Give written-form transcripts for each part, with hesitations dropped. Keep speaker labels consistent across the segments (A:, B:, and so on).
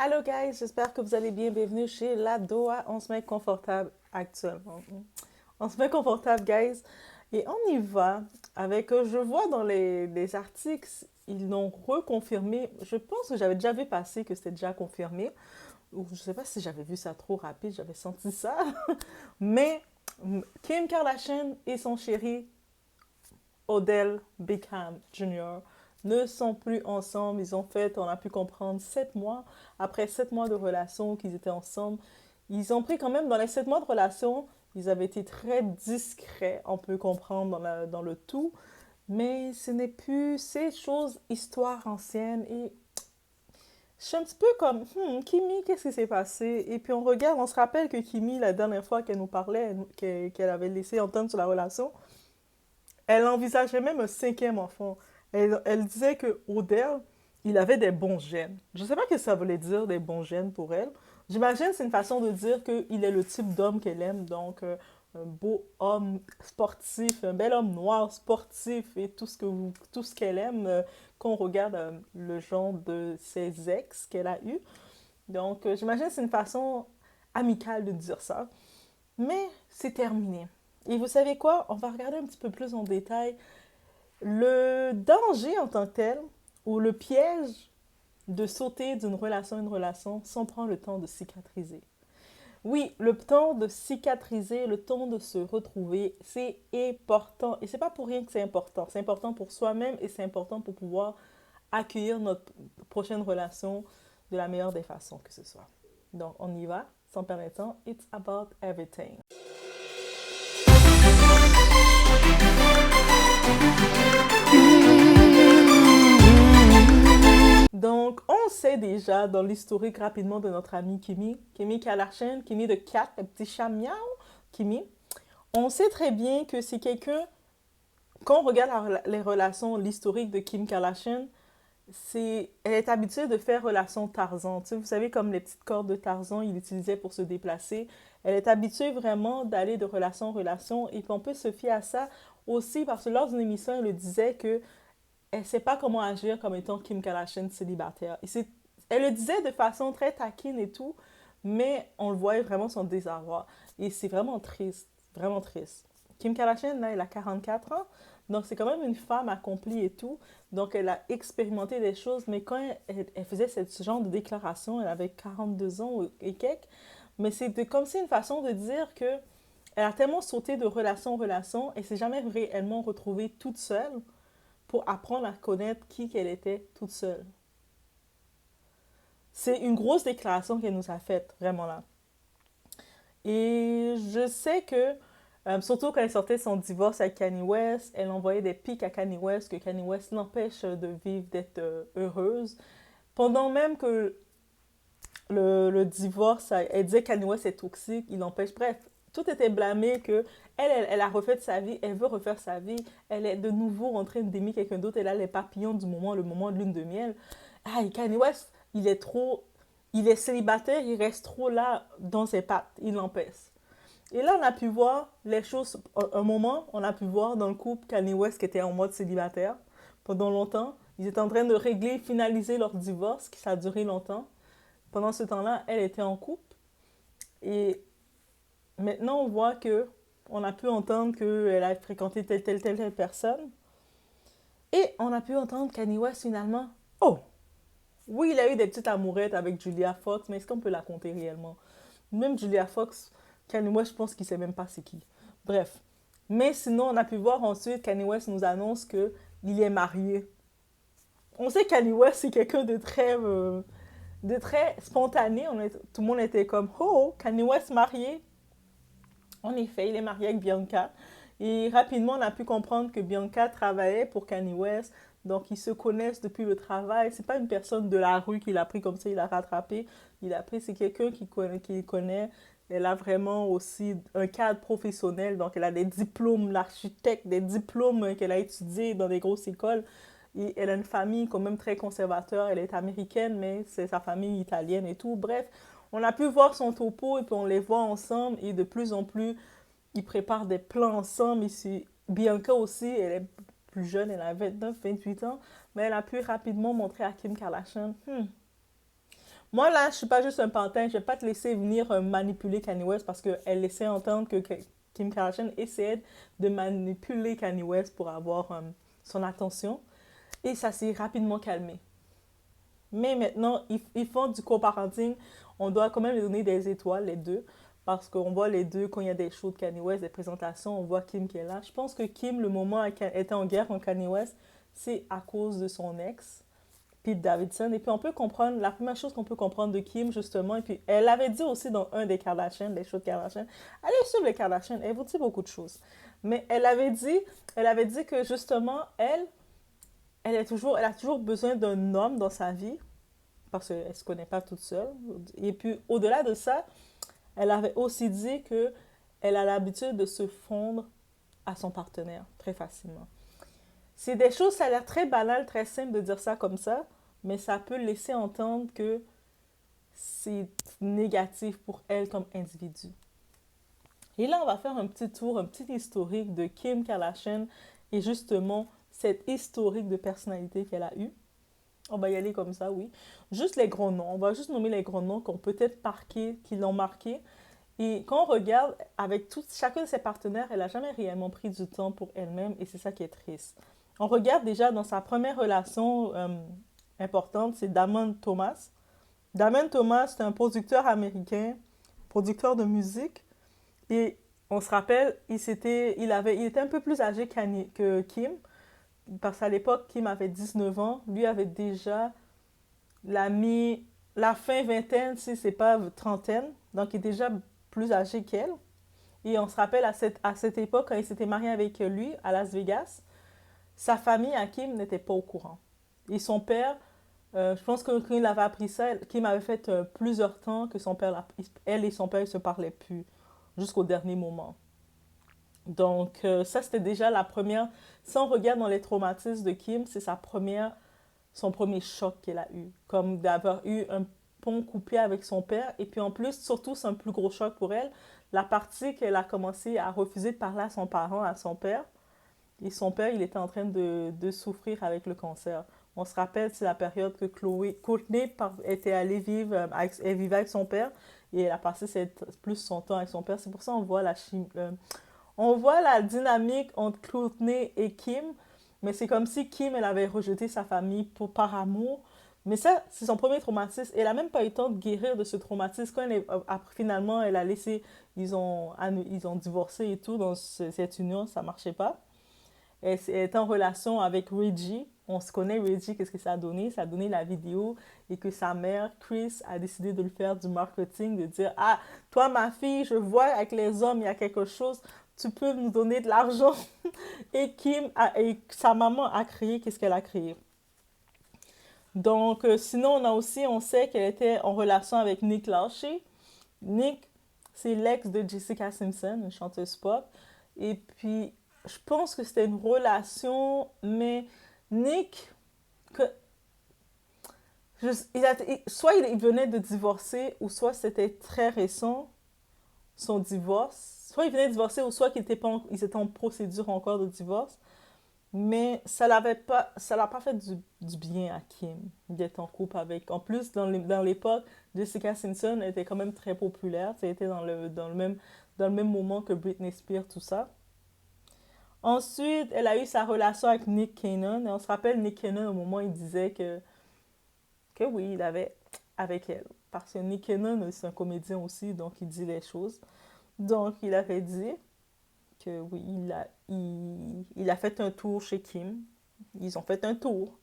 A: Allô guys, j'espère que vous allez bien. Bienvenue chez La Doha. On se met confortable actuellement. On se met confortable guys. Et on y va avec, je vois dans les articles, ils l'ont reconfirmé. Je pense que j'avais déjà vu passer que c'était déjà confirmé. Ou je sais pas si j'avais vu ça trop rapide, j'avais senti ça. Mais Kim Kardashian et son chéri Odell Beckham Jr. ne sont plus ensemble. Ils ont fait, on a pu comprendre, 7 mois. Après 7 mois de relation qu'ils étaient ensemble, ils ont pris quand même, dans les 7 mois de relation, ils avaient été très discrets, on peut comprendre dans le tout. Mais ce n'est plus ces choses, histoires anciennes. Et je suis un petit peu comme, Kimi, qu'est-ce qui s'est passé? Et puis on regarde, on se rappelle que Kimi, la dernière fois qu'elle nous parlait, qu'elle avait laissé entendre sur la relation, elle envisageait même un cinquième enfant. Elle disait que Odell, il avait des bons gènes. Je ne sais pas ce que ça voulait dire, des bons gènes pour elle. J'imagine que c'est une façon de dire qu'il est le type d'homme qu'elle aime. Donc, un beau homme sportif, un bel homme noir sportif et tout ce qu'elle aime quand on regarde le genre de ses ex qu'elle a eu. Donc, j'imagine que c'est une façon amicale de dire ça. Mais c'est terminé. Et vous savez quoi? On va regarder un petit peu plus en détail le danger en tant que tel, ou le piège de sauter d'une relation à une relation sans prendre le temps de cicatriser. Oui, le temps de cicatriser, le temps de se retrouver, c'est important. Et c'est pas pour rien que c'est important. C'est important pour soi-même et c'est important pour pouvoir accueillir notre prochaine relation de la meilleure des façons que ce soit. Donc, on y va, sans perdre de temps. It's about everything. Donc, on sait déjà dans l'historique rapidement de notre ami Kimi Kardashian, Kimi de 4, le petit chat miaou, Kimi. On sait très bien que c'est quelqu'un, quand on regarde les relations, l'historique de Kim Kardashian, elle est habituée de faire relation Tarzan. Tu sais, vous savez, comme les petites cordes de Tarzan, il utilisait pour se déplacer. Elle est habituée vraiment d'aller de relation en relation. Et puis on peut se fier à ça aussi parce que lors d'une émission, elle le disait que elle ne sait pas comment agir comme étant Kim Kardashian célibataire. Elle le disait de façon très taquine et tout, mais on le voyait vraiment son désarroi. Et c'est vraiment triste, vraiment triste. Kim Kardashian, là, elle a 44 ans, donc c'est quand même une femme accomplie et tout. Donc elle a expérimenté des choses, mais quand elle faisait ce genre de déclaration, elle avait 42 ans et quelques, mais c'était comme si une façon de dire que elle a tellement sauté de relation en relation et s'est jamais réellement retrouvée toute seule pour apprendre à connaître qui qu'elle était toute seule. C'est une grosse déclaration qu'elle nous a faite, vraiment là. Et je sais que, surtout quand elle sortait son divorce avec Kanye West, elle envoyait des pics à Kanye West, que Kanye West l'empêche de vivre, d'être heureuse. Pendant même que le divorce, elle disait que Kanye West est toxique, il l'empêche. Bref, tout était blâmé que elle a refait sa vie, elle veut refaire sa vie, elle est de nouveau en train d'aimer quelqu'un d'autre, elle a les papillons du moment, le moment de lune de miel. Ah, et Kanye West, il est célibataire, il reste trop là dans ses pattes, il l'empêche. Et là, on a pu voir les choses, un moment, on a pu voir dans le couple Kanye West qui était en mode célibataire pendant longtemps. Ils étaient en train de régler, finaliser leur divorce, qui ça a duré longtemps. Pendant ce temps-là, elle était en couple. Et maintenant, on voit que on a pu entendre qu'elle a fréquenté telle personne. Et on a pu entendre Kanye West finalement. Oh, oui, il a eu des petites amourettes avec Julia Fox, mais est-ce qu'on peut la compter réellement? Même Julia Fox, Kanye West, je pense qu'il sait même pas c'est qui. Bref. Mais sinon, on a pu voir ensuite, Kanye West nous annonce que il est marié. On sait que Kanye West, c'est quelqu'un de très spontané. Tout le monde était comme, oh, Kanye West marié. En effet, il est marié avec Bianca. Et rapidement, on a pu comprendre que Bianca travaillait pour Kanye West. Donc, ils se connaissent depuis le travail. C'est pas une personne de la rue qui l'a pris comme ça, il l'a rattrapé. Il a pris, c'est quelqu'un qui connaît. Elle a vraiment aussi un cadre professionnel. Donc, elle a des diplômes d'architecte, des diplômes qu'elle a étudiés dans des grosses écoles. Et elle a une famille quand même très conservateur. Elle est américaine, mais c'est sa famille italienne et tout. Bref, on a pu voir son topo et puis on les voit ensemble. Et de plus en plus, ils préparent des plans ensemble. Ici. Bianca aussi, elle est plus jeune, elle a 29, 28 ans. Mais elle a pu rapidement montrer à Kim Kardashian, Moi, là, je suis pas juste un pantin. Je vais pas te laisser venir manipuler Kanye West parce qu'elle laissait entendre que Kim Kardashian essayait de manipuler Kanye West pour avoir son attention. Et ça s'est rapidement calmé. Mais maintenant, ils font du co-parenting. On doit quand même les donner des étoiles, les deux. Parce qu'on voit les deux, quand il y a des shows de Kanye West, des présentations, on voit Kim qui est là. Je pense que Kim, le moment où elle était en guerre contre Kanye West, c'est à cause de son ex, Pete Davidson. Et puis on peut comprendre, la première chose qu'on peut comprendre de Kim, justement, et puis elle avait dit aussi dans un des Kardashian, des shows de Kardashian, allez suivre les Kardashian, elle vous dit beaucoup de choses. Mais elle avait dit que justement, elle a toujours besoin d'un homme dans sa vie parce qu'elle ne se connaît pas toute seule. Et puis, au-delà de ça, elle avait aussi dit que elle a l'habitude de se fondre à son partenaire très facilement. C'est des choses, ça a l'air très banal, très simple de dire ça comme ça, mais ça peut laisser entendre que c'est négatif pour elle comme individu. Et là, on va faire un petit tour, un petit historique de Kim Kardashian et justement cette historique de personnalité qu'elle a eue. On va y aller comme ça, oui. Juste les grands noms. On va juste nommer les grands noms qui ont peut-être marqué, qui l'ont marqué. Et quand on regarde avec chacun de ses partenaires, elle n'a jamais réellement pris du temps pour elle-même et c'est ça qui est triste. On regarde déjà dans sa première relation importante, c'est Damon Thomas. Damon Thomas, c'est un producteur américain, producteur de musique. Et on se rappelle, il était un peu plus âgé que Kim. Parce qu'à l'époque, Kim avait 19 ans. Lui avait déjà la fin vingtaine, si c'est pas trentaine. Donc, il est déjà plus âgé qu'elle. Et on se rappelle à cette époque, quand il s'était marié avec lui à Las Vegas, sa famille, à Kim, n'était pas au courant. Et son père, je pense que quand il avait appris ça, Kim avait fait plusieurs temps que son père, elle et son père ne se parlaient plus jusqu'au dernier moment. Donc, ça, c'était déjà la première. Si on regarde dans les traumatismes de Kim, c'est son premier choc qu'elle a eu. Comme d'avoir eu un pont coupé avec son père. Et puis en plus, surtout, c'est un plus gros choc pour elle. La partie qu'elle a commencé à refuser de parler à son père. Et son père, il était en train de souffrir avec le cancer. On se rappelle, c'est la période que Courtney était allée vivre, elle vivait avec son père. Et elle a passé plus son temps avec son père. C'est pour ça qu'on voit on voit la dynamique entre Courtney et Kim, mais c'est comme si Kim, elle avait rejeté sa famille par amour. Mais ça, c'est son premier traumatisme. Elle n'a même pas eu le temps de guérir de ce traumatisme. Finalement, elle a laissé, ils ont divorcé et tout dans cette union, ça ne marchait pas. Elle est en relation avec Reggie. On se connaît, Reggie, qu'est-ce que ça a donné? Ça a donné la vidéo et que sa mère, Chris, a décidé de le faire du marketing, de dire, ah, toi, ma fille, je vois avec les hommes, il y a quelque chose, tu peux nous donner de l'argent. Et et sa maman a créé, qu'est-ce qu'elle a créé? Donc, sinon, on sait qu'elle était en relation avec Nick Lachey. Nick, c'est l'ex de Jessica Simpson, une chanteuse pop. Et puis, je pense que c'était une relation, mais Nick, que, soit il venait de divorcer, ou soit c'était très récent, son divorce. Soit il venait de divorcer, ou soit ils étaient en procédure encore de divorce. Mais ça l'a pas fait du bien à Kim d'être en couple avec. En plus, dans l'époque, Jessica Simpson était quand même très populaire. C'était dans le même moment que Britney Spears, tout ça. Ensuite, elle a eu sa relation avec Nick Cannon. Et on se rappelle, Nick Cannon, au moment où il disait que oui, il avait avec elle. Parce que Nick Cannon, c'est un comédien aussi, donc il dit les choses. Donc, il avait dit que oui, il a fait un tour chez Kim. Ils ont fait un tour.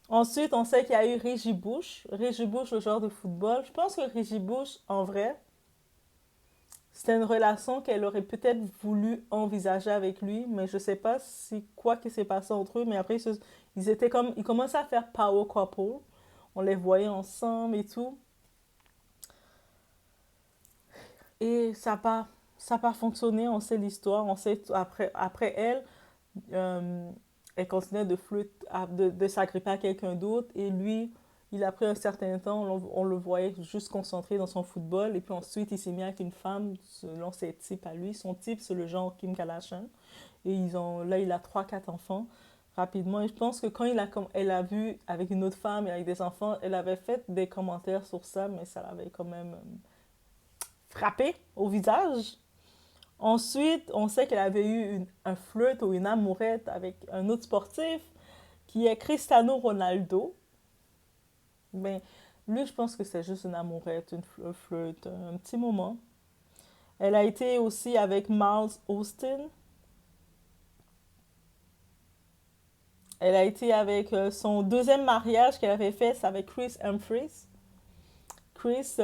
A: Ensuite, on sait qu'il y a eu Reggie Bush. Reggie Bush, le joueur de football. Je pense que Reggie Bush, en vrai, c'était une relation qu'elle aurait peut-être voulu envisager avec lui, mais je sais pas si quoi qui s'est passé entre eux. Mais après, ils commençaient à faire power couple. On les voyait ensemble et tout. Et ça n'a pas fonctionné. On sait l'histoire. On sait après elle, euh, elle continuait de s'agripper à quelqu'un d'autre et lui, il a pris un certain temps, on le voyait juste concentré dans son football et puis ensuite il s'est mis avec une femme selon ses types à lui. Son type, c'est le genre Kim Kardashian et là, il a trois quatre enfants. rapidement. Et je pense que quand elle a vu avec une autre femme et avec des enfants, elle avait fait des commentaires sur ça, mais ça l'avait quand même frappé au visage. Ensuite, on sait qu'elle avait eu un flirt ou une amourette avec un autre sportif qui est Cristiano Ronaldo. Mais lui, je pense que c'est juste une amourette, un flirt, un petit moment. Elle a été aussi avec Miles Austin. Elle a été avec son deuxième mariage qu'elle avait fait, c'est avec Chris Humphries. Chris,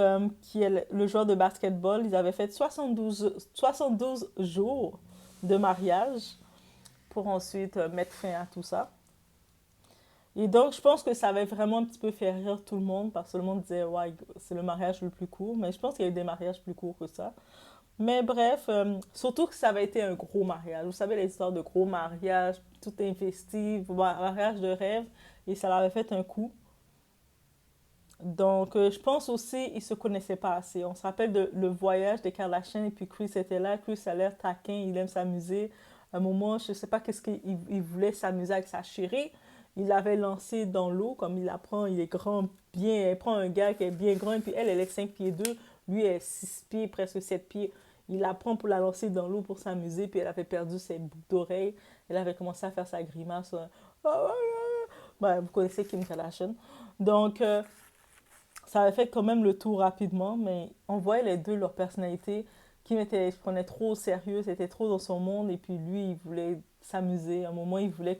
A: qui est le joueur de basketball, ils avaient fait 72 jours de mariage pour ensuite mettre fin à tout ça. Et donc, je pense que ça avait vraiment un petit peu fait rire tout le monde parce que tout le monde disait, ouais, c'est le mariage le plus court. Mais je pense qu'il y a eu des mariages plus courts que ça. Mais bref, surtout que ça avait été un gros mariage. Vous savez, les histoires de gros mariages, tout investi, mariage de rêve, et ça l'avait fait un coup. Donc, je pense aussi qu'ils ne se connaissaient pas assez. On se rappelle de le voyage des Kardashians et puis Chris était là. Chris a l'air taquin, il aime s'amuser. À un moment, je ne sais pas qu'est-ce qu'il il voulait s'amuser avec sa chérie. Il l'avait lancé dans l'eau, comme il apprend, il est grand, bien. Elle prend un gars qui est bien grand, et puis elle est 5 pieds 2. Lui est 6 pieds, presque 7 pieds. Il la prend pour la lancer dans l'eau pour s'amuser, puis elle avait perdu ses boucles d'oreilles. Elle avait commencé à faire sa grimace. Ouais, vous connaissez Kim Kardashian. Donc, ça avait fait quand même le tour rapidement, mais on voyait les deux, leur personnalité. Kim se prenait trop au sérieux, c'était trop dans son monde, et puis lui, il voulait s'amuser. À un moment, il voulait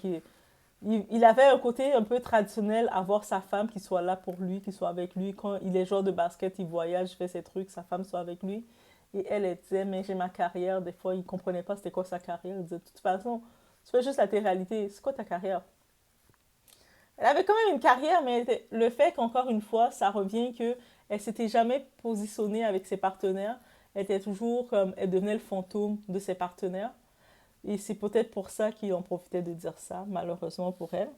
A: il avait un côté un peu traditionnel, avoir sa femme qui soit là pour lui, qui soit avec lui. Quand il est joueur de basket, il voyage, il fait ses trucs, sa femme soit avec lui. Et elle disait, mais j'ai ma carrière. Des fois, il ne comprenait pas c'était quoi sa carrière. Il disait, de toute façon, tu fais juste la télé-réalité. C'est quoi ta carrière? Elle avait quand même une carrière, mais le fait qu'encore une fois, ça revient que elle s'était jamais positionnée avec ses partenaires. Elle était toujours comme, elle devenait le fantôme de ses partenaires. Et c'est peut-être pour ça qu'ils ont profité de dire ça, malheureusement pour elle.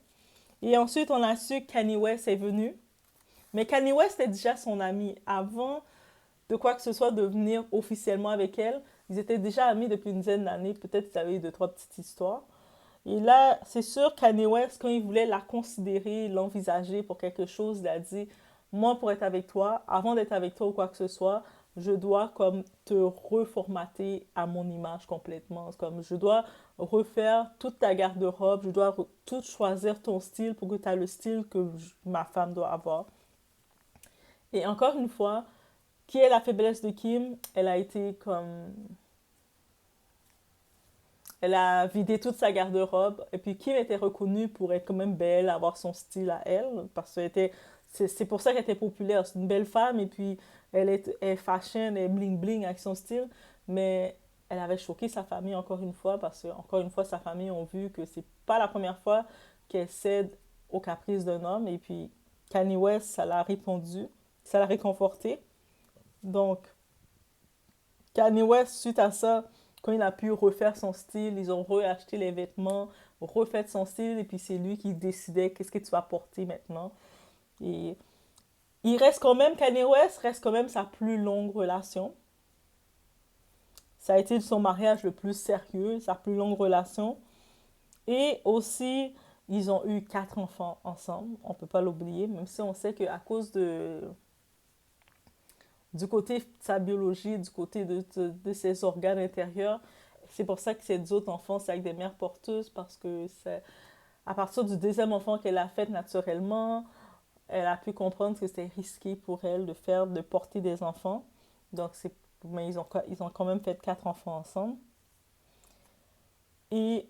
A: Et ensuite, on a su que Kanye West est venu. Mais Kanye West était déjà son ami. Avant de quoi que ce soit de venir officiellement avec elle, ils étaient déjà amis depuis une dizaine d'années. Peut-être qu'ils avaient eu deux, trois petites histoires. Et là, c'est sûr, Kanye West, quand il voulait la considérer, l'envisager pour quelque chose, il a dit, moi, pour être avec toi, avant d'être avec toi ou quoi que ce soit, je dois comme te reformater à mon image complètement. Comme je dois refaire toute ta garde-robe, je dois tout choisir ton style pour que tu aies le style que ma femme doit avoir. Et encore une fois, qui est la faiblesse de Kim? Elle a été comme elle a vidé toute sa garde-robe. Et puis Kim était reconnue pour être quand même belle, avoir son style à elle. Parce que c'est pour ça qu'elle était populaire. C'est une belle femme et puis elle est fashion, elle est bling-bling avec son style. Mais elle avait choqué sa famille encore une fois parce que, encore une fois, sa famille ont vu que c'est pas la première fois qu'elle cède aux caprices d'un homme. Et puis Kanye West, ça l'a répondu, ça l'a réconforté. Donc, Kanye West, suite à ça, quand il a pu refaire son style, ils ont reacheté les vêtements, refait son style, et puis c'est lui qui décidait qu'est-ce que tu vas porter maintenant. Et il reste quand même, Kanye West reste quand même sa plus longue relation. Ça a été son mariage le plus sérieux, sa plus longue relation. Et aussi, ils ont eu 4 enfants ensemble, on ne peut pas l'oublier, même si on sait qu'à cause du côté de sa biologie, du côté de ses organes intérieurs. C'est pour ça que ces autres enfants, c'est avec des mères porteuses, parce que c'est à partir du deuxième enfant qu'elle a fait naturellement, elle a pu comprendre que c'était risqué pour elle de porter des enfants. Donc, mais ils ont quand même fait 4 enfants ensemble. Et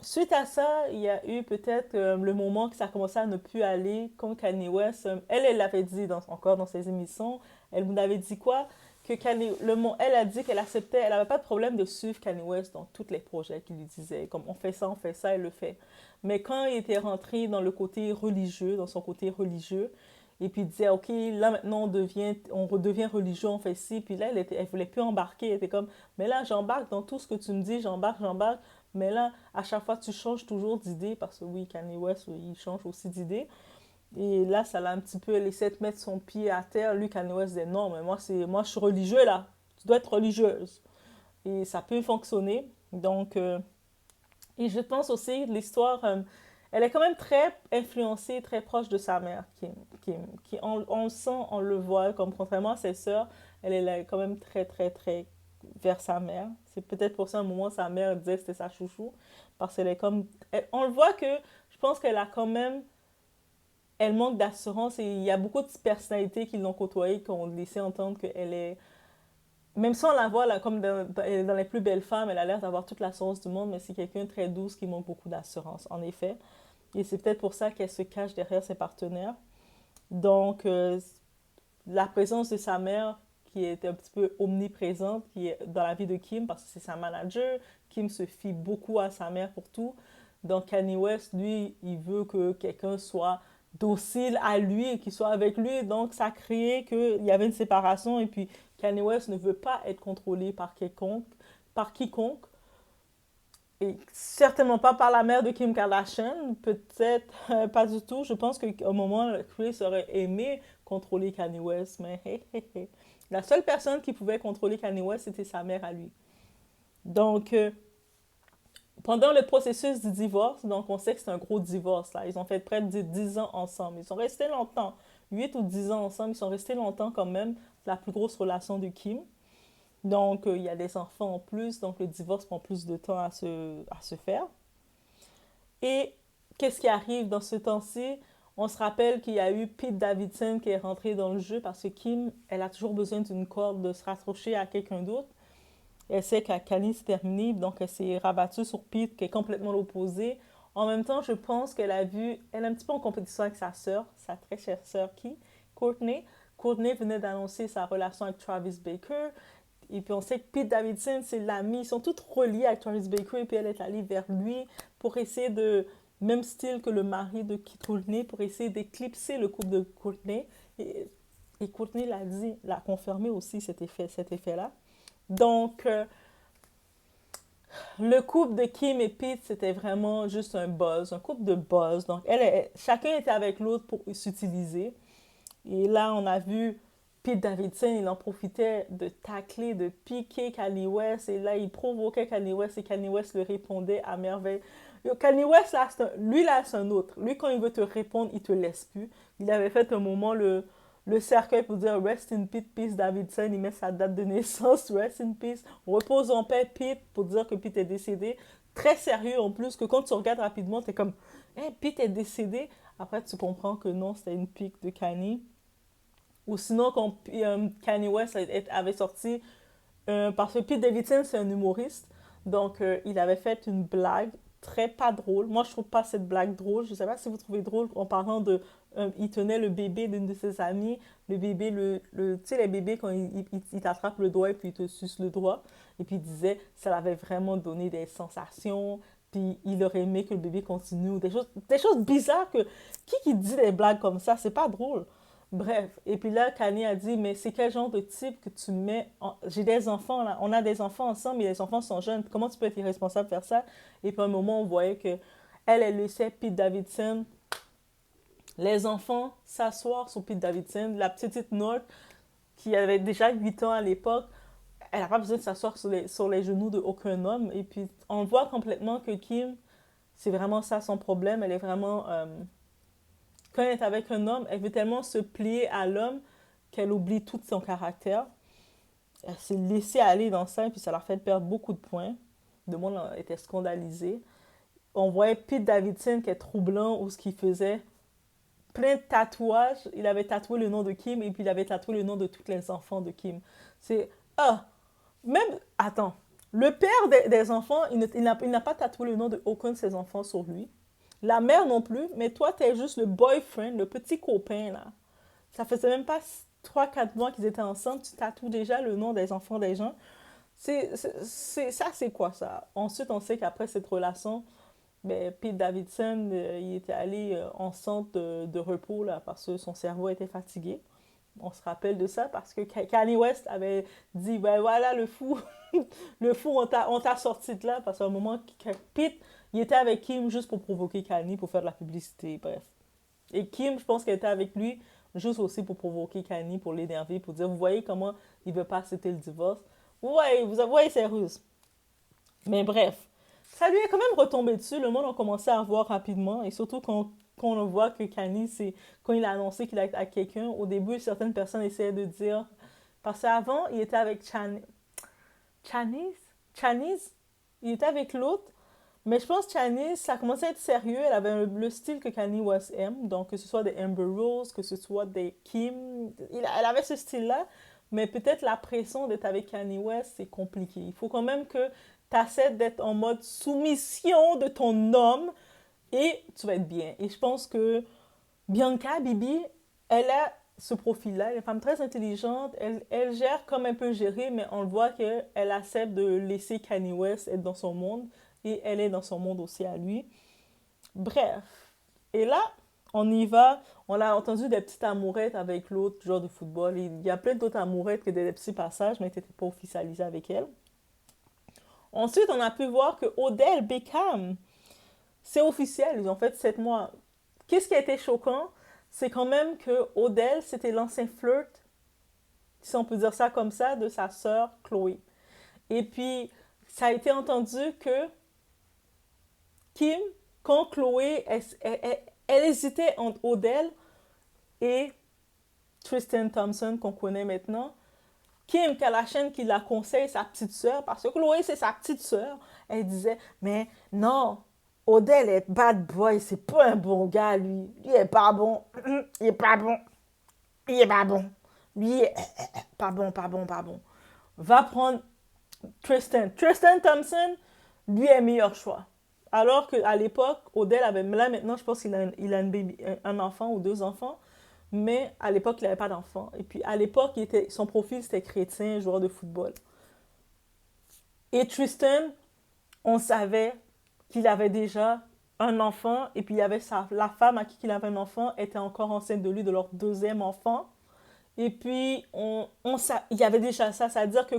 A: suite à ça, il y a eu peut-être le moment que ça a commencé à ne plus aller, comme Kanye West. Elle l'avait dit encore dans ses émissions. Elle nous avait dit quoi? Que elle a dit qu'elle acceptait, elle n'avait pas de problème de suivre Kanye West dans tous les projets qu'il lui disait. Comme on fait ça, elle le fait. Mais quand il était rentré dans le côté religieux, dans son côté religieux, et puis il disait, OK, là maintenant on redevient religieux, on fait ci. Puis là, elle voulait plus embarquer. Elle était comme, mais là, j'embarque dans tout ce que tu me dis, j'embarque. Mais là, à chaque fois, tu changes toujours d'idée, parce que oui, Kanye West, oui, il change aussi d'idée. Et là, ça l'a un petit peu laissé te mettre son pied à terre. Lui, Kanye West disait, non, mais moi, je suis religieux, là. Tu dois être religieuse. Et ça peut fonctionner. Donc, et je pense aussi, l'histoire elle est quand même très influencée, très proche de sa mère, qui on le sent, on le voit, comme contrairement à ses sœurs, elle est là quand même très, très, très vers sa mère. C'est peut-être pour ça, à un moment, sa mère disait que c'était sa chouchou, parce qu'elle est comme... on le voit que, je pense qu'elle a quand même... Elle manque d'assurance et il y a beaucoup de personnalités qui l'ont côtoyée, qui ont laissé entendre qu'elle est... Même sans la voir là, comme dans les plus belles femmes, elle a l'air d'avoir toute l'assurance du monde, mais c'est quelqu'un de très douce qui manque beaucoup d'assurance, en effet. Et c'est peut-être pour ça qu'elle se cache derrière ses partenaires. Donc, la présence de sa mère, qui est un petit peu omniprésente, qui est dans la vie de Kim, parce que c'est sa manager. Kim se fie beaucoup à sa mère pour tout. Donc, Kanye West, lui, il veut que quelqu'un soit docile à lui et qu'il soit avec lui. Donc, ça a créé qu'il y avait une séparation. Et puis, Kanye West ne veut pas être contrôlé par quiconque. Et certainement pas par la mère de Kim Kardashian, peut-être pas du tout. Je pense qu'au moment, Chris aurait aimé contrôler Kanye West, mais la seule personne qui pouvait contrôler Kanye West, c'était sa mère à lui. Donc, pendant le processus du divorce, donc on sait que c'est un gros divorce, là. Ils ont fait près de 10 ans ensemble. Ils sont restés longtemps, 8 ou 10 ans ensemble, ils sont restés longtemps quand même. C'est la plus grosse relation de Kim. Donc, il y a des enfants en plus, donc le divorce prend plus de temps à se faire. Et qu'est-ce qui arrive dans ce temps-ci? On se rappelle qu'il y a eu Pete Davidson qui est rentré dans le jeu parce que Kim, elle a toujours besoin d'une corde, de se raccrocher à quelqu'un d'autre. Elle sait qu'à Kanye, c'est terminé, donc elle s'est rabattue sur Pete, qui est complètement l'opposé. En même temps, je pense qu'elle a vu, elle est un petit peu en compétition avec sa sœur, sa très chère sœur qui, Courtney. Courtney venait d'annoncer sa relation avec Travis Baker. Et puis on sait que Pete Davidson, c'est l'ami. Ils sont tous reliés avec Travis Baker. Et puis elle est allée vers lui pour essayer de, même style que le mari de Courtney, pour essayer d'éclipser le couple de Courtney. Et Courtney l'a dit, l'a confirmé aussi cet effet-là. Donc, le couple de Kim et Pete, c'était vraiment juste un buzz, un couple de buzz. Donc, chacun était avec l'autre pour s'utiliser. Et là, on a vu Pete Davidson, il en profitait de tacler, de piquer Kanye West. Et là, il provoquait Kanye West et Kanye West le répondait à merveille. Kanye West, là, c'est un autre. Lui, quand il veut te répondre, il te laisse plus. Il avait fait un moment le cercueil pour dire Rest in peace Davidson. Il met sa date de naissance, Rest in peace. Repose en paix Pete pour dire que Pete est décédé. Très sérieux en plus, que quand tu regardes rapidement, tu es comme hey, Pete est décédé. Après, tu comprends que non, c'était une pique de Kanye. Ou sinon, quand Kanye West avait sorti, parce que Pete Davidson, c'est un humoriste, donc il avait fait une blague très pas drôle. Moi, je trouve pas cette blague drôle. Je sais pas si vous trouvez drôle en parlant de... il tenait le bébé d'une de ses amies. Le bébé, tu sais, les bébés, quand il t'attrape le doigt et puis il te suce le doigt. Et puis il disait, ça l'avait vraiment donné des sensations. Puis il aurait aimé que le bébé continue. Ou des choses bizarres que... Qui dit des blagues comme ça? C'est pas drôle. Bref, et puis là, Kanye a dit, mais c'est quel genre de type que tu mets J'ai des enfants, là. On a des enfants ensemble, mais les enfants sont jeunes. Comment tu peux être irresponsable de faire ça? Et puis à un moment, on voyait que elle laissait Pete Davidson, les enfants, s'asseoir sur Pete Davidson. La petite North, qui avait déjà 8 ans à l'époque, elle n'a pas besoin de s'asseoir sur les genoux d'aucun homme. Et puis, on voit complètement que Kim, c'est vraiment ça son problème. Elle est vraiment... quand elle est avec un homme, elle veut tellement se plier à l'homme qu'elle oublie tout son caractère. Elle s'est laissée aller dans ça et puis ça leur fait perdre beaucoup de points. Le monde était scandalisé. On voyait Pete Davidson qui est troublant ou ce qu'il faisait. Plein de tatouages. Il avait tatoué le nom de Kim et puis il avait tatoué le nom de tous les enfants de Kim. C'est... Ah! Même... Attends. Le père des enfants, il n'a pas tatoué le nom de aucun de ses enfants sur lui. La mère non plus, mais toi, t'es juste le boyfriend, le petit copain, là. Ça faisait même pas 3 4 mois qu'ils étaient ensemble, tu tatoues déjà le nom des enfants des gens. Ça, c'est quoi, ça? Ensuite, on sait qu'après cette relation, ben, Pete Davidson, il était allé en centre de repos, là, parce que son cerveau était fatigué. On se rappelle de ça parce que Kanye West avait dit, ben voilà, le fou, le fou, on t'a sorti de là. Parce qu'à un moment, Pete, il était avec Kim juste pour provoquer Kanye, pour faire de la publicité, bref. Et Kim, je pense qu'elle était avec lui juste aussi pour provoquer Kanye, pour l'énerver, pour dire, vous voyez comment il veut pas accepter le divorce. Vous voyez, c'est russe. Mais bref, ça lui est quand même retombé dessus. Le monde a commencé à voir rapidement. Et surtout quand on voit que Kanye, c'est quand il a annoncé qu'il est avec quelqu'un, au début, certaines personnes essayaient de dire. Parce qu'avant, il était avec Chanice. Chanice. Il était avec l'autre. Mais je pense que Chanice, ça commençait à être sérieux. Elle avait le style que Kanye West aime. Donc, que ce soit des Amber Rose, que ce soit des Kim. Elle avait ce style-là. Mais peut-être la pression d'être avec Kanye West, c'est compliqué. Il faut quand même que tu essaies d'être en mode soumission de ton homme et tu vas être bien. Et je pense que Bianca Bibi, elle a ce profil-là. Elle est une femme très intelligente. Elle gère comme un peu gérée, mais on le voit qu'elle accepte de laisser Kanye West être dans son monde et elle est dans son monde aussi à lui. Bref. Et là, on y va. On a entendu des petites amourettes avec l'autre joueur de football. Il y a plein d'autres amourettes que des petits passages, mais qui n'étaient pas officialisés avec elle. Ensuite, on a pu voir que Odell Beckham, c'est officiel. Ils ont fait 7 mois. Qu'est-ce qui a été choquant? C'est quand même que Odell, c'était l'ancien flirt, si on peut dire ça comme ça, de sa sœur Chloé. Et puis, ça a été entendu que Kim, quand Chloé, elle hésitait entre Odell et Tristan Thompson, qu'on connaît maintenant. Kim Kardashian qui la conseille, sa petite sœur, parce que Chloé, c'est sa petite sœur. Elle disait, mais non, Odell est bad boy, c'est pas un bon gars, lui. Lui est pas bon. Il est pas bon. Il est pas bon. Lui est pas bon, pas bon, pas bon. Va prendre Tristan. Tristan Thompson, lui est meilleur choix. Alors qu'à l'époque, Odell avait, là maintenant, je pense qu'il a un enfant ou 2 enfants, mais à l'époque, il n'avait pas d'enfant. Et puis à l'époque, son profil, c'était chrétien, joueur de football. Et Tristan, on savait qu'il avait déjà un enfant, et puis il y avait la femme à qui il avait un enfant était encore enceinte de lui, de leur 2e enfant. Et puis, il y avait déjà ça. C'est-à-dire que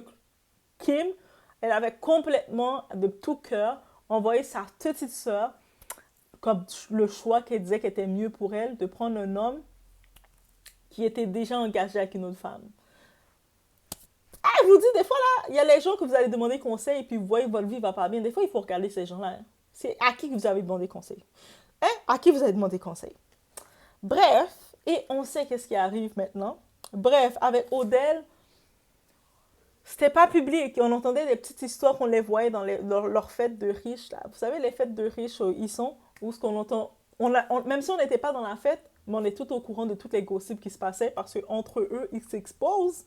A: Kim, elle avait complètement, de tout cœur, envoyé sa petite sœur comme le choix qu'elle disait qu'il était mieux pour elle, de prendre un homme qui était déjà engagé avec une autre femme. Ah, je vous dis, des fois, là, il y a les gens que vous allez demander conseil et puis vous voyez que votre vie va pas bien. Des fois, il faut regarder ces gens-là. Hein. C'est à qui vous avez demandé conseil. Hein? À qui vous avez demandé conseil. Bref, et on sait qu'est-ce qui arrive maintenant. Bref, avec Odell, c'était pas public. On entendait des petites histoires qu'on les voyait dans leurs fêtes de riches. Là. Vous savez, les fêtes de riches, ils sont où ce qu'on entend. Même si on n'était pas dans la fête, mais on est tout au courant de toutes les gossips qui se passaient parce qu'entre eux, ils s'exposent.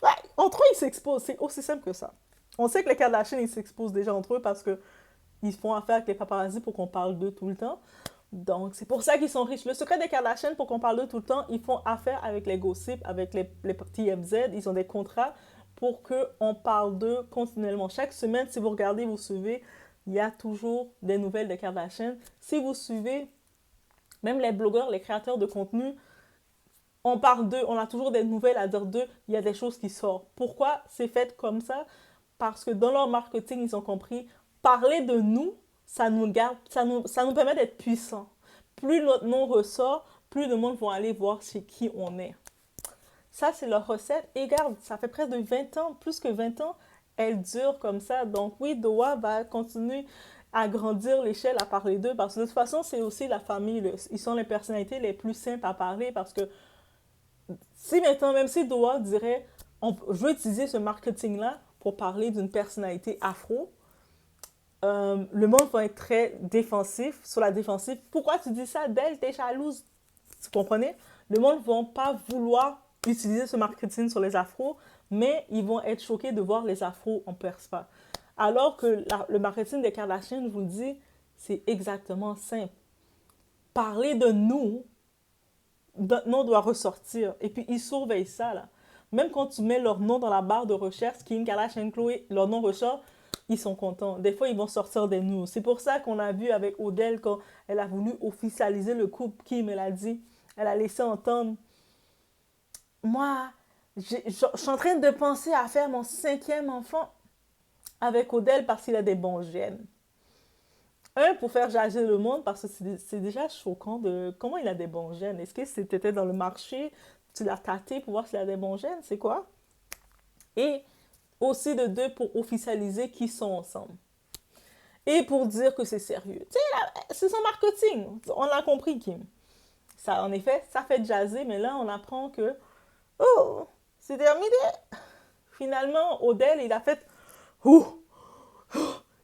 A: Ouais, entre eux, ils s'exposent. C'est aussi simple que ça. On sait que les Kardashians, ils s'exposent déjà entre eux parce qu'ils font affaire avec les paparazzis pour qu'on parle d'eux tout le temps. Donc, c'est pour ça qu'ils sont riches. Le secret des Kardashians, pour qu'on parle d'eux tout le temps, ils font affaire avec les gossips, avec les TMZ. Ils ont des contrats pour qu'on parle d'eux continuellement. Chaque semaine, si vous regardez, vous suivez, il y a toujours des nouvelles des Kardashians. Si vous suivez, même les blogueurs, les créateurs de contenu, on parle d'eux, on a toujours des nouvelles à dire d'eux, il y a des choses qui sortent. Pourquoi c'est fait comme ça? Parce que dans leur marketing, ils ont compris, parler de nous, ça nous permet d'être puissants. Plus notre nom ressort, plus de monde vont aller voir chez qui on est. Ça, c'est leur recette. Et regarde, ça fait presque de 20 ans, plus que 20 ans, elle dure comme ça. Donc oui, Doha va continuer à grandir l'échelle à parler d'eux parce que de toute façon, c'est aussi la famille. Ils sont les personnalités les plus simples à parler parce que si maintenant, même si Doha dirait, je veux utiliser ce marketing-là pour parler d'une personnalité afro, le monde va être très défensif, sur la défensive. Pourquoi tu dis ça d'elle? T'es jalouse. Vous comprenez? Le monde ne va pas vouloir utiliser ce marketing sur les afros, mais ils vont être choqués de voir les afros en perce pas. Alors que le marketing des Kardashians, je vous le dis, c'est exactement simple. Parler de nous, notre nom doit ressortir. Et puis, ils surveillent ça, là. Même quand tu mets leur nom dans la barre de recherche, Kim Kardashian, Chloé, leur nom ressort, ils sont contents. Des fois, ils vont sortir des news. C'est pour ça qu'on a vu avec Odell, quand elle a voulu officialiser le couple, Kim, elle a laissé entendre, moi, je suis en train de penser à faire mon 5e enfant avec Odell parce qu'il a des bons gènes. Pour faire jaser le monde, parce que c'est déjà choquant de comment il a des bons gènes. Est-ce que c'était dans le marché, tu l'as tâté pour voir s'il a des bons gènes, c'est quoi? Et aussi de 2 pour officialiser qu'ils sont ensemble. et pour dire que c'est sérieux. Tu sais, c'est son marketing. On l'a compris, Kim. Ça, en effet, ça fait jaser, mais là, on apprend que, oh, c'est terminé. Finalement, Odell, il a fait, ouh,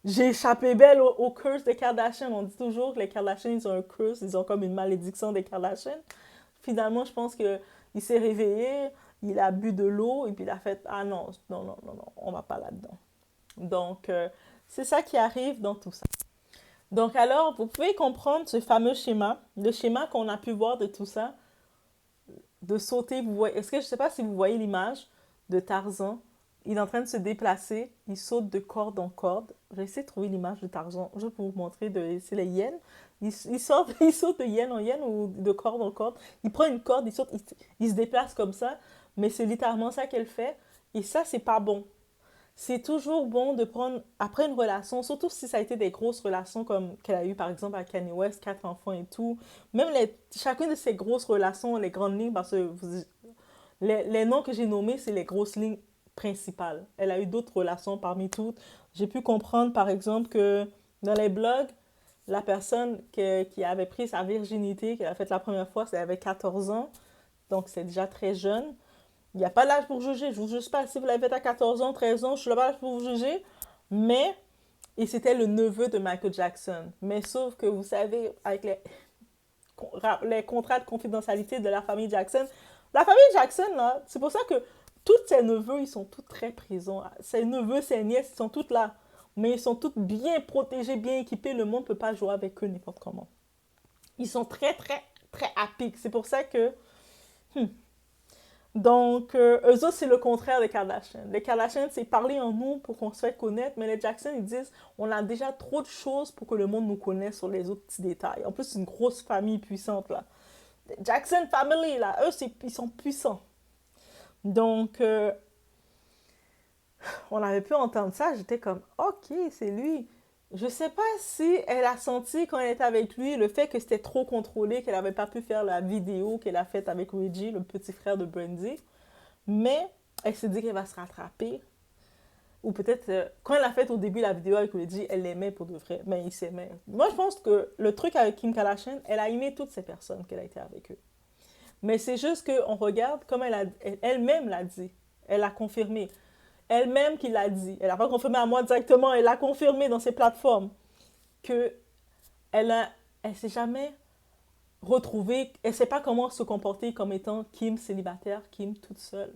A: j'ai échappé belle au curse des Kardashians. On dit toujours que les Kardashians, ils ont un curse, ils ont comme une malédiction des Kardashians. Finalement, je pense que il s'est réveillé, il a bu de l'eau, et puis il a fait, ah non, non, non, non, non, on va pas là-dedans. Donc, c'est ça qui arrive dans tout ça. Donc, alors, vous pouvez comprendre ce fameux schéma, le schéma qu'on a pu voir de tout ça, de sauter. Vous voyez, est-ce que je ne sais pas si vous voyez l'image de Tarzan? Il est en train de se déplacer, il saute de corde en corde. J'ai essayé de trouver l'image de Tarzan, juste pour vous montrer, c'est les hyènes. Il saute de hyène en hyène ou de corde en corde. Il prend une corde, il saute, il se déplace comme ça, mais c'est littéralement ça qu'elle fait. Et ça, c'est pas bon. C'est toujours bon de prendre, après une relation, surtout si ça a été des grosses relations comme qu'elle a eu par exemple avec Kanye West, 4 enfants et tout, même chacune de ces grosses relations, les grandes lignes, parce que les noms que j'ai nommés, c'est les grosses lignes principales. Elle a eu d'autres relations parmi toutes. J'ai pu comprendre par exemple que dans les blogs, la personne qui avait pris sa virginité, qu'elle a faite la première fois, elle avait 14 ans, donc c'est déjà très jeune. Il n'y a pas d'âge pour juger. Je ne vous juge pas. Si vous l'avez fait à 14 ans, 13 ans, je suis là pas pour vous juger. Mais, et c'était le neveu de Michael Jackson. Mais sauf que vous savez, avec les contrats de confidentialité de la famille Jackson, là, c'est pour ça que tous ses neveux, ils sont tous très présents. Ses neveux, ses nièces, ils sont tous là. Mais ils sont tous bien protégés, bien équipés. Le monde ne peut pas jouer avec eux n'importe comment. Ils sont très, très, très à pic. C'est pour ça que... Donc, eux autres, c'est le contraire des Kardashians. Les Kardashians, c'est parler en nous pour qu'on se fasse connaître, mais les Jackson, ils disent, on a déjà trop de choses pour que le monde nous connaisse sur les autres petits détails. En plus, c'est une grosse famille puissante, là. Jackson Family, là, eux, ils sont puissants. Donc, on avait pu entendre ça, j'étais comme, ok, c'est lui. Je sais pas si elle a senti quand elle était avec lui le fait que c'était trop contrôlé, qu'elle n'avait pas pu faire la vidéo qu'elle a faite avec Reggie, le petit frère de Brandy. Mais elle s'est dit qu'elle va se rattraper. Ou peut-être, quand elle a fait au début la vidéo avec Reggie, elle l'aimait pour de vrai, mais il s'aimait. Moi, je pense que le truc avec Kim Kardashian, elle a aimé toutes ces personnes qu'elle a été avec eux. Mais c'est juste qu'on regarde comme elle-même l'a dit. Elle l'a confirmé. Elle-même qui l'a dit. Elle n'a pas confirmé à moi directement, elle l'a confirmé dans ses plateformes. Que elle s'est jamais retrouvée, elle ne sait pas comment se comporter comme étant Kim célibataire, Kim toute seule.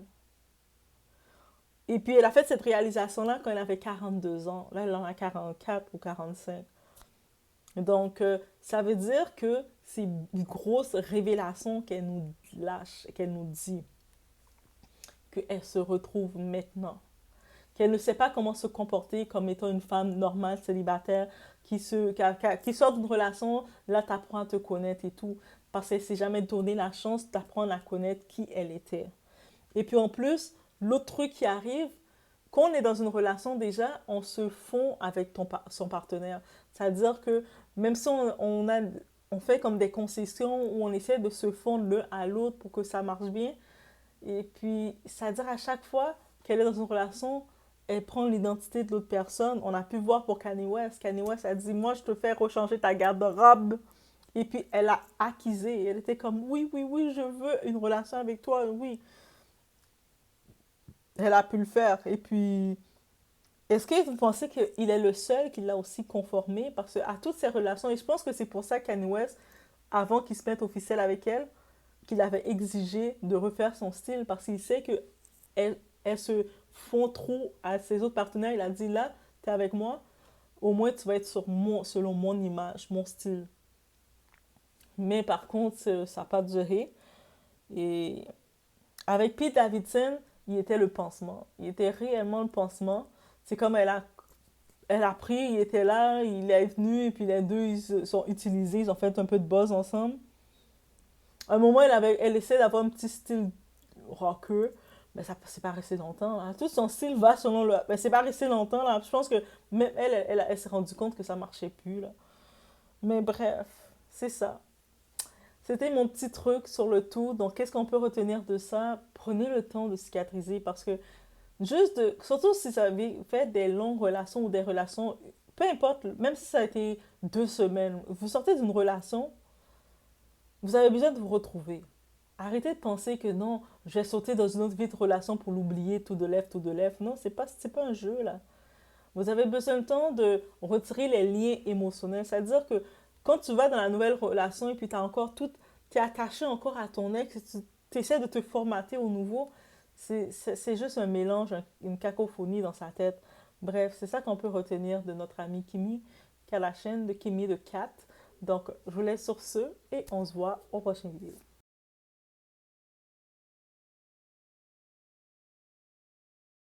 A: Et puis, elle a fait cette réalisation-là quand elle avait 42 ans. Là, elle en a 44 ou 45. Donc, ça veut dire que c'est une grosse révélation qu'elle nous lâche, qu'elle nous dit. Qu'elle se retrouve maintenant. Qu'elle ne sait pas comment se comporter comme étant une femme normale, célibataire, qui sort d'une relation, là, tu apprends à te connaître et tout. Parce qu'elle ne s'est jamais donné la chance d'apprendre à connaître qui elle était. Et puis en plus, l'autre truc qui arrive, quand on est dans une relation déjà, on se fond avec son partenaire. C'est-à-dire que même si on fait comme des concessions où on essaie de se fondre l'un à l'autre pour que ça marche bien, et puis c'est-à-dire à chaque fois qu'elle est dans une relation, elle prend l'identité de l'autre personne. On a pu voir pour Kanye West. Kanye West a dit, moi je te fais rechanger ta garde-robe. Et puis elle a accusé. Elle était comme, oui, oui, oui, je veux une relation avec toi, oui. Elle a pu le faire. Et puis, est-ce que vous pensez qu'il est le seul qui l'a aussi conformé? Parce qu'à toutes ces relations, et je pense que c'est pour ça Kanye West, avant qu'il se mette officiel avec elle, qu'il avait exigé de refaire son style, parce qu'il sait que elle se fond trop à ses autres partenaires. Il a dit, là, t'es avec moi, au moins tu vas être selon mon image, mon style. Mais par contre, ça n'a pas duré. Et avec Pete Davidson, il était le pansement. Il était réellement le pansement. C'est comme elle a pris, il était là, il est venu, et puis les deux, ils se sont utilisés, ils ont fait un peu de buzz ensemble. À un moment, elle essaie d'avoir un petit style rocker, mais ça c'est pas resté longtemps. Là. Tout son style va selon le... Mais c'est pas resté longtemps, là. Je pense que même elle s'est rendue compte que ça marchait plus, là. Mais bref, c'est ça. C'était mon petit truc sur le tout. Donc, qu'est-ce qu'on peut retenir de ça? Prenez le temps de cicatriser parce que surtout si vous avez fait des longues relations ou des relations peu importe, même si ça a été 2 semaines, vous sortez d'une relation, vous avez besoin de vous retrouver. Arrêtez de penser que non, je vais sauter dans une autre vie de relation pour l'oublier tout de lèvres, tout de lèvres. Non, c'est pas un jeu, là. Vous avez besoin de temps de retirer les liens émotionnels. C'est-à-dire que quand tu vas dans la nouvelle relation et puis tu es attaché encore à ton ex et tu essaies de te formater au nouveau, c'est juste un mélange, une cacophonie dans sa tête. Bref, c'est ça qu'on peut retenir de notre amie Kimi, qui a la chaîne de Kimi de Cat. Donc, je vous laisse sur ce et on se voit au prochain vidéo.